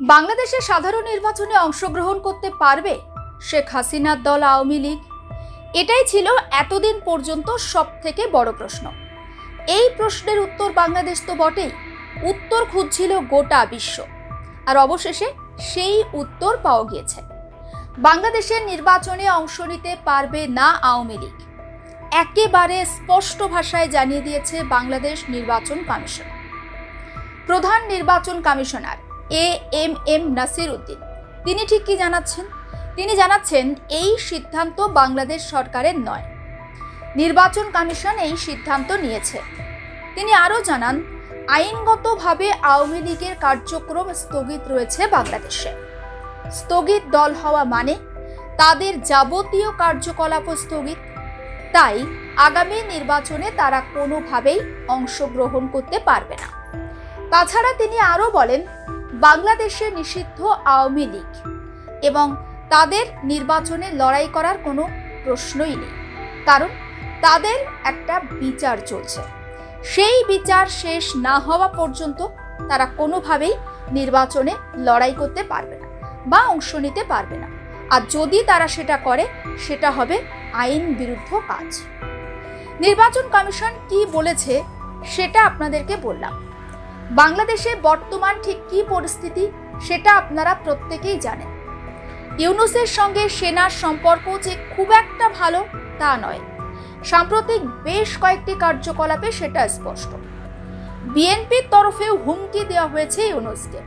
বাংলাদেশে সাধারণ নির্বাচনে অংশগ্রহণ করতে পারবে শেখ হাসিনার দল আওয়ামী লীগ? এটাই ছিল এতদিন পর্যন্ত সবথেকে বড় প্রশ্ন। এই প্রশ্নের উত্তর বাংলাদেশ তো বটেই, উত্তর খুঁজছিল গোটা বিশ্ব। আর অবশেষে সেই উত্তর পাওয়া গিয়েছে। বাংলাদেশের নির্বাচনে অংশ নিতে পারবে না আওয়ামী লীগ, একেবারে স্পষ্ট ভাষায় জানিয়ে দিয়েছে বাংলাদেশ নির্বাচন কমিশন। প্রধান নির্বাচন কমিশনার এএমএম নাসির উদ্দিন তিনি ঠিক কি জানাচ্ছেন? তিনি জানাচ্ছেন এই সিদ্ধান্ত বাংলাদেশ সরকারের নয়, নির্বাচন কমিশন এই সিদ্ধান্ত নিয়েছে। তিনি আরও জানান, আইনগতভাবে আওয়ামী লীগের কার্যক্রম স্থগিত রয়েছে বাংলাদেশে। স্থগিত দল হওয়া মানে তাদের যাবতীয় কার্যকলাপ স্থগিত। তাই আগামী নির্বাচনে তারা কোনোভাবেই অংশগ্রহণ করতে পারবে না। তাছাড়া তিনি আরও বলেন, বাংলাদেশে নিষিদ্ধ আওয়ামী লীগ এবং তাদের নির্বাচনে লড়াই করার কোনো প্রশ্নই নেই, কারণ তাদের একটা বিচার চলছে। সেই বিচার শেষ না হওয়া পর্যন্ত তারা কোনোভাবেই নির্বাচনে লড়াই করতে পারবে না বা অংশ নিতে পারবে না। আর যদি তারা সেটা করে, সেটা হবে আইন বিরুদ্ধ কাজ। নির্বাচন কমিশন কি বলেছে সেটা আপনাদেরকে বললাম। বাংলাদেশে বর্তমান ঠিক কি পরিস্থিতি সেটা আপনারা প্রত্যেকেই জানেন। ইউনূসের সঙ্গে সেনার সম্পর্ক যে খুব একটা ভালো তা নয়। সাম্প্রতিক বেশ কয়েকটি কার্যকলাপে সেটা স্পষ্ট। বিএনপির তরফেও হুমকি দেওয়া হয়েছে ইউনূসকে।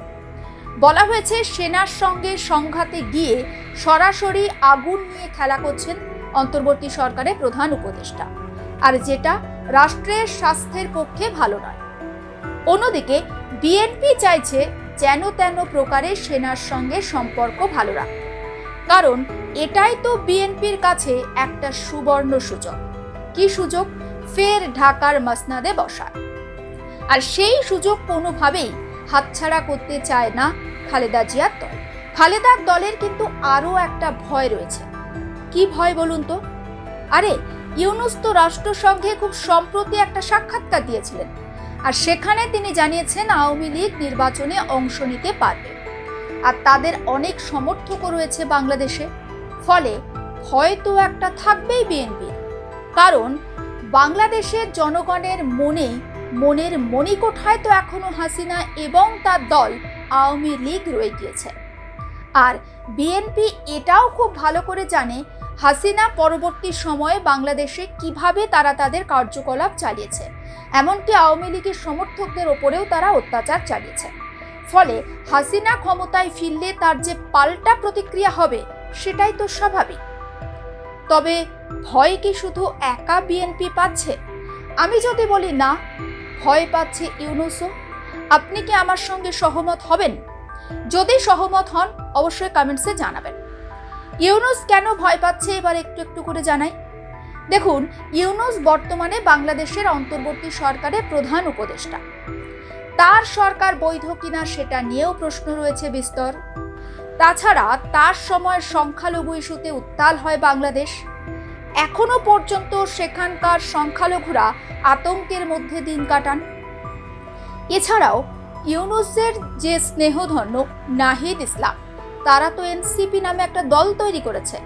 বলা হয়েছে সেনার সঙ্গে সংঘাতে গিয়ে সরাসরি আগুন নিয়ে খেলা করছেন অন্তর্বর্তী সরকারের প্রধান উপদেষ্টা, আর যেটা রাষ্ট্রের স্বাস্থ্যের পক্ষে ভালো নয়। অন্যদিকে বিএনপি চাইছে যেন তেন প্রকারে সেনার সঙ্গে সম্পর্ক ভালো রাখতে, কারণ এটাই তো বিএনপির কাছে একটা সুবর্ণ সুযোগ। কি সুযোগ? ফের ঢাকার মসনদে বসার। আর সেই সুযোগ কোনোভাবেই হাতছাড়া করতে চায় না খালেদা জিয়ার দল। খালেদার দলের কিন্তু আরও একটা ভয় রয়েছে। কি ভয় বলুন তো? আরে ইউনূস তো রাষ্ট্রসংঘে খুব সম্প্রতি একটা সাক্ষাৎকার দিয়েছিলেন, আর সেখানে তিনি জানিয়েছেন আওয়ামী লীগ নির্বাচনে অংশ নিতে পারবে, আর তাদের অনেক সমর্থকও রয়েছে বাংলাদেশে। ফলে ভয় তো একটা থাকবেই বিএনপির, কারণ বাংলাদেশের জনগণের মনের মণিকোঠায় তো এখনো হাসিনা এবং তার দল আওয়ামী লীগ রয়ে গিয়েছে। আর বিএনপি এটাও খুব ভালো করে জানে হাসিনা পরবর্তী সময়ে বাংলাদেশে কিভাবে তারা তাদের কার্যকলাপ চালিয়েছে, এমনকি আওয়ামী লীগের সমর্থকদের ওপরেও তারা অত্যাচার চালিয়েছে। ফলে হাসিনা ক্ষমতায় ফিরলে তার যে পাল্টা প্রতিক্রিয়া হবে সেটাই তো স্বাভাবিক। তবে ভয় কি শুধু একা বিএনপি পাচ্ছে? আমি যদি বলি না, ভয় পাচ্ছে ইউনূসও। আপনি কি আমার সঙ্গে সহমত হবেন? যদি সহমত হন অবশ্যই কমেন্টসে জানাবেন। ইউনূস কেন ভয় পাচ্ছে এবার একটু একটু করে জানাই। দেখুন, ইউনূস বর্তমানে বাংলাদেশের অন্তর্বর্তী সরকারের প্রধান উপদেষ্টা। তার সরকার বৈধ কিনা সেটা নিয়েও প্রশ্ন রয়েছে বিস্তর। তাছাড়া তার সময় সংখ্যালঘু ইস্যুতে উত্তাল হয় বাংলাদেশ। এখনো পর্যন্ত সেখানকার সংখ্যালঘুরা আতঙ্কের মধ্যে দিন কাটান। এছাড়াও ইউনূসের যে স্নেহধন্য নাহিদ ইসলাম, তারা তো এনসিপি নামে একটা দল তৈরি করেছে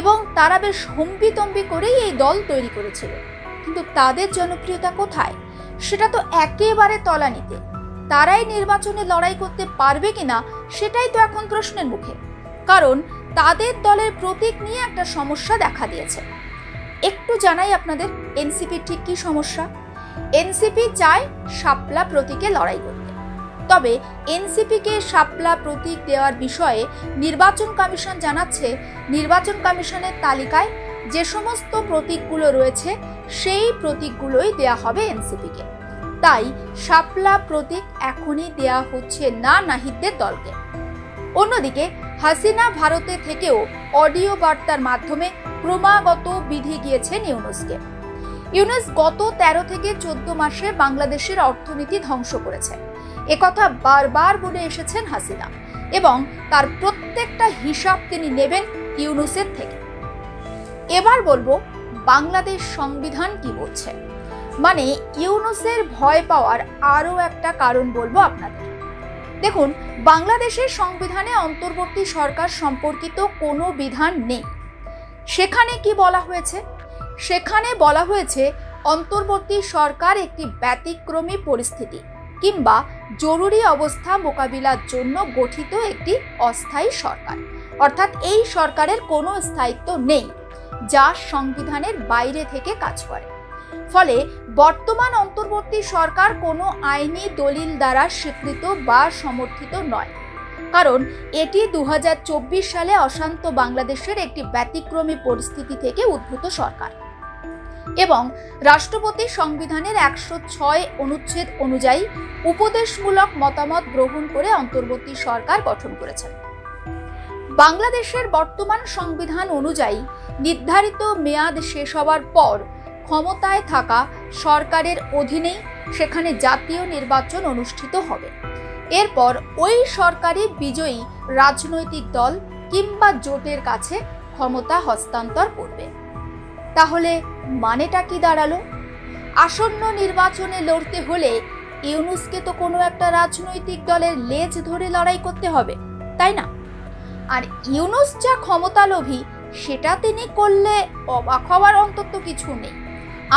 এবং তারা বেশ হম্বিতম্বি করেই এই দল তৈরি করেছিল। কিন্তু তাদের জনপ্রিয়তা কোথায়? সেটা তো একেবারে তলানিতে। তারাই নির্বাচনে লড়াই করতে পারবে কিনা সেটাই তো এখন প্রশ্নের মুখে, কারণ তাদের দলের প্রতীক নিয়ে একটা সমস্যা দেখা দিয়েছে। একটু জানাই আপনাদের এনসিপির ঠিক কি সমস্যা। এনসিপি চায় শাপলা প্রতীকে লড়াই করতে। তবে এনসিপিকে শাপলা প্রতীক দেওয়ার বিষয়ে নির্বাচন কমিশন জানাচ্ছে, নির্বাচন কমিশনের তালিকায় যে সমস্ত প্রতীকগুলো রয়েছে সেই প্রতীকগুলোই দেয়া হবে এনসিপিকে। তাই শাপলা প্রতীক এখনই দেয়া হচ্ছে না নাহিদদের দলকে। অন্যদিকে হাসিনা ভারতে থেকেও অডিও বার্তার মাধ্যমে ক্রমাগত বিধি গিয়েছেন ইউনূসকে। ইউনূস গত 13 থেকে 14 মাসে বাংলাদেশের অর্থনীতি ধ্বংস করেছে, একথা বারবার বলে এসেছেন হাসিনা, এবং তার প্রত্যেকটা হিসাব তিনি নেবেন ইউনূসের থেকে। এবার বলবো বাংলাদেশ সংবিধান কি বলছে। মানে ইউনূসের ভয় পাওয়ার আরও একটা কারণ বলবো আপনাদের। দেখুন, বাংলাদেশের সংবিধানে অন্তর্বর্তী সরকার সম্পর্কিত কোনো বিধান নেই। সেখানে কি বলা হয়েছে? সেখানে বলা হয়েছে অন্তর্বর্তী সরকার একটি ব্যতিক্রমী পরিস্থিতি কিংবা জরুরি অবস্থা মোকাবিলার জন্য গঠিত একটি অস্থায়ী সরকার। অর্থাৎ এই সরকারের কোনো স্থায়িত্ব নেই, যা সংবিধানের বাইরে থেকে কাজ করে। ফলে বর্তমান অন্তর্বর্তী সরকার কোনো আইনি দলিল দ্বারা স্বীকৃত বা সমর্থিত নয়, কারণ এটি 2024 সালে অশান্ত বাংলাদেশের একটি ব্যতিক্রমী পরিস্থিতি থেকে উদ্ভূত সরকার এবং রাষ্ট্রপতি সংবিধানের 106 অনুচ্ছেদ অনুযায়ী উপদেশমূলক মতামত গ্রহণ করে অন্তর্বর্তী সরকার গঠন করেছেন। বাংলাদেশের বর্তমান সংবিধান অনুযায়ী নির্ধারিত মেয়াদ শেষ হওয়ার পর ক্ষমতায় থাকা সরকারের অধীনেই সেখানে জাতীয় নির্বাচন অনুষ্ঠিত হবে। এরপর ওই সরকারি বিজয়ী রাজনৈতিক দল কিংবা জোটের কাছে ক্ষমতা হস্তান্তর করবে। তাহলে মানেটা কি দাঁড়ালো? আসন্ন নির্বাচনে লড়তে হলে ইউনূসকে তো কোনো একটা রাজনৈতিক দলের লেজ ধরে লড়াই করতে হবে, তাই না? আর ইউনূস যা ক্ষমতালোভী সেটা তিনি করলে অবাক হওয়ার অন্তত কিছু নেই,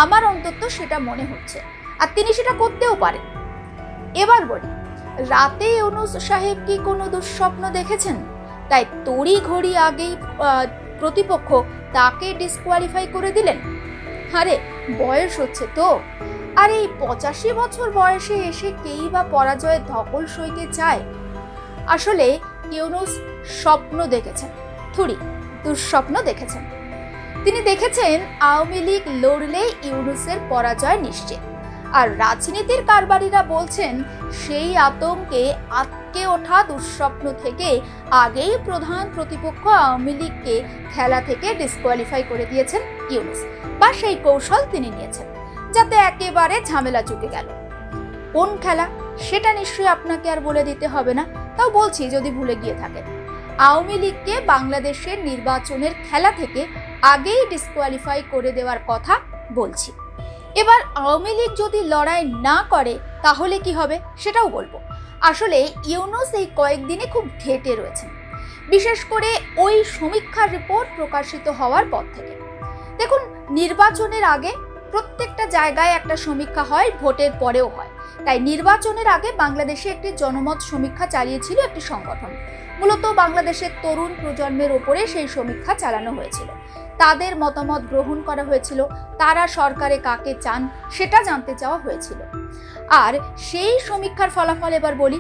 আমার অন্তত সেটা মনে হচ্ছে, আর তিনি সেটা করতেও পারেন। এবার বলি, রাতে ইউনূস সাহেব কি কোনো দুঃস্বপ্ন দেখেছেন তাই তড়ি ঘড়ি আগেই প্রতিপক্ষ তাকে ডিসকোয়ালিফাই করে দিলেন? আরে বয়স হচ্ছে তো, আর এই 85 বছর বয়সে এসে কেই বা পরাজয়ের ধকল সইতে চায়? আসলে ইউনূস স্বপ্ন দেখেছেন, থুড়ি দুঃস্বপ্ন দেখেছেন। তিনি দেখেছেন আওয়ামী লীগ লড়লে ইউনূসের পরাজয় নিশ্চিত, আর রাজনীতির কারবারিরা বলছেন সেই আতঙ্কে আটকে ওঠা দুঃস্বপ্ন থেকে আগেই প্রধান প্রতিপক্ষ আওয়ামী লীগকে খেলা থেকে ডিসকোয়ালিফাই করে দিয়েছেন ইউনূস, বা সেই কৌশল তিনি নিয়েছেন যাতে একেবারে ঝামেলা চুকে গেল। কোন খেলা সেটা নিশ্চয়ই আপনাকে আর বলে দিতে হবে না, তাও বলছি যদি ভুলে গিয়ে থাকেন। আওয়ামী লীগকে বাংলাদেশের নির্বাচনের খেলা থেকে আগেই ডিসকোয়ালিফাই করে দেওয়ার কথা বলছি। এবার আওয়ামী লীগ যদি লড়াই না করে তাহলে কি হবে সেটাও বলবো। আসলে ইউনূস এই কয়েকদিনে খুব ঘেটে রয়েছেন, বিশেষ করে ওই সমীক্ষার রিপোর্ট প্রকাশিত হওয়ার পর থেকে। দেখুন, নির্বাচনের আগে প্রত্যেকটা জায়গায় একটা সমীক্ষা হয়, ভোটের পরেও হয়। তাই নির্বাচনের আগে বাংলাদেশে একটি জনমত সমীক্ষা চালিয়েছিল একটি সংগঠন। মূলত বাংলাদেশের তরুণ প্রজন্মের ওপরে সেই সমীক্ষা চালানো হয়েছিল, তাদের মতামত গ্রহণ করা হয়েছিল, তারা সরকারে কাকে চান সেটা জানতে চাওয়া হয়েছিল। আর সেই সমীক্ষার ফলাফল এবার বলি।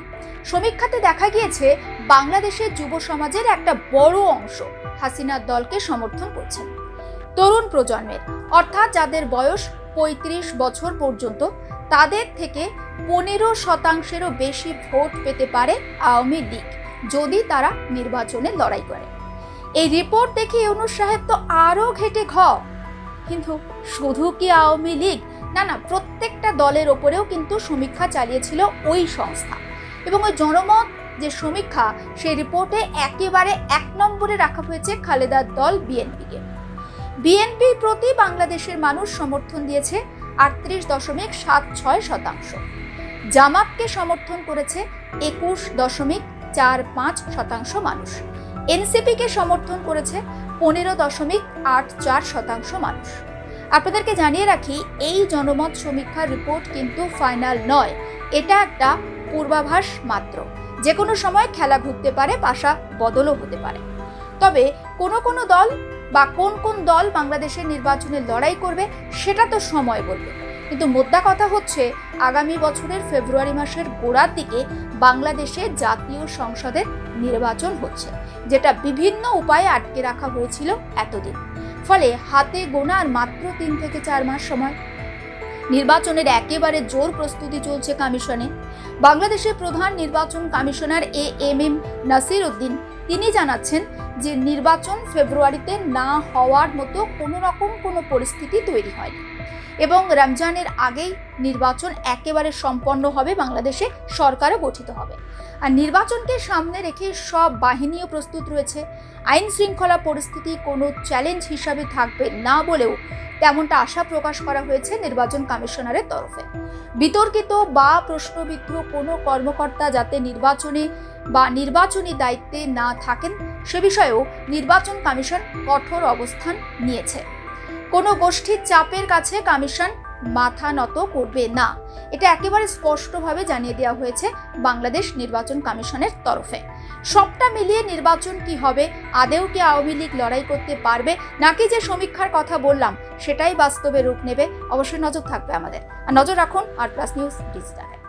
সমীক্ষাতে দেখা গিয়েছে বাংলাদেশের যুব সমাজের একটা বড় অংশ হাসিনার দলকে সমর্থন করছেন। তরুণ প্রজন্মের, অর্থাৎ যাদের বয়স 35 বছর পর্যন্ত, তাদের থেকে 15%-এরও বেশি ভোট পেতে পারে আওয়ামী লীগ যদি তারা নির্বাচনে লড়াই করে। এই রিপোর্ট দেখে ইউনূস সাহেব তো আরো ঘেটে কিন্তু শুধু কি আওয়ামী লীগ? না, প্রত্যেকটা দলের ওপরেও কিন্তু সমীক্ষা চালিয়েছিল ওই সংস্থা, এবং ওই জনমত যে সমীক্ষা সেই রিপোর্টে একেবারে 1 নম্বরে রাখা হয়েছে খালেদার দল বিএনপিকে। বিএনপির প্রতি বাংলাদেশের মানুষ সমর্থন দিয়েছে 38.76%। জামাতকে সমর্থন করেছে 21.45% মানুষ। এনসিপিকে সমর্থন করেছে 15.84% মানুষ। আপনাদেরকে জানিয়ে রাখি, এই জনমত সমীক্ষার রিপোর্ট কিন্তু ফাইনাল নয়, এটা একটা পূর্বাভাস মাত্র। যে কোনো সময় খেলা ঘুরতে পারে, পাশা বদলও হতে পারে। তবে কোনো দল বা কোন দল বাংলাদেশের নির্বাচনে লড়াই করবে সেটা তো সময় বলবে। কিন্তু মোদ্দা কথা হচ্ছে, আগামী বছরের ফেব্রুয়ারি মাসের গোড়ার দিকে বাংলাদেশে জাতীয় সংসদের নির্বাচন হচ্ছে, যেটা বিভিন্ন উপায়ে আটকে রাখা হয়েছিল এতদিন। ফলে হাতে গোনা আর মাত্র 3 থেকে 4 মাস সময়। নির্বাচনের একেবারে জোর প্রস্তুতি চলছে কমিশনে। বাংলাদেশের প্রধান নির্বাচন কমিশনার এএমএম নাসির উদ্দিন তিনি জানাচ্ছেন যে নির্বাচন ফেব্রুয়ারিতে না হওয়ার মতো কোনো পরিস্থিতি তৈরি হয়নি, এবং রমজানের আগেই নির্বাচন একেবারে সম্পন্ন হবে, বাংলাদেশে সরকারও গঠিত হবে। আর নির্বাচনকে সামনে রেখে সব বাহিনীও প্রস্তুত রয়েছে। আইন শৃঙ্খলা পরিস্থিতি কোনো চ্যালেঞ্জ হিসাবে থাকবে না বলেও তেমনটা আশা প্রকাশ করা হয়েছে নির্বাচন কমিশনারের তরফে। বিতর্কিত বা প্রশ্নবিদ্ধ কোনো কর্মকর্তা যাতে নির্বাচনী দায়িত্বে না থাকেন সে বিষয়েও নির্বাচন কমিশন কঠোর অবস্থান নিয়েছে। কোনো গোষ্ঠীর চাপের কাছে কমিশন মাথা নত করবে না, এটা একেবারে স্পষ্টভাবে জানিয়ে দেওয়া হয়েছে বাংলাদেশ নির্বাচন কমিশনের তরফে। সবটা মিলিয়ে নির্বাচন কি হবে, আদেও কি আওয়ামী লীগ লড়াই করতে পারবে, নাকি যে সমীক্ষার কথা বললাম সেটাই বাস্তবে রূপ নেবে, অবশ্যই নজর থাকবে আমাদের। আর নজর রাখুন আর প্লাস নিউজ ডিজিটাল।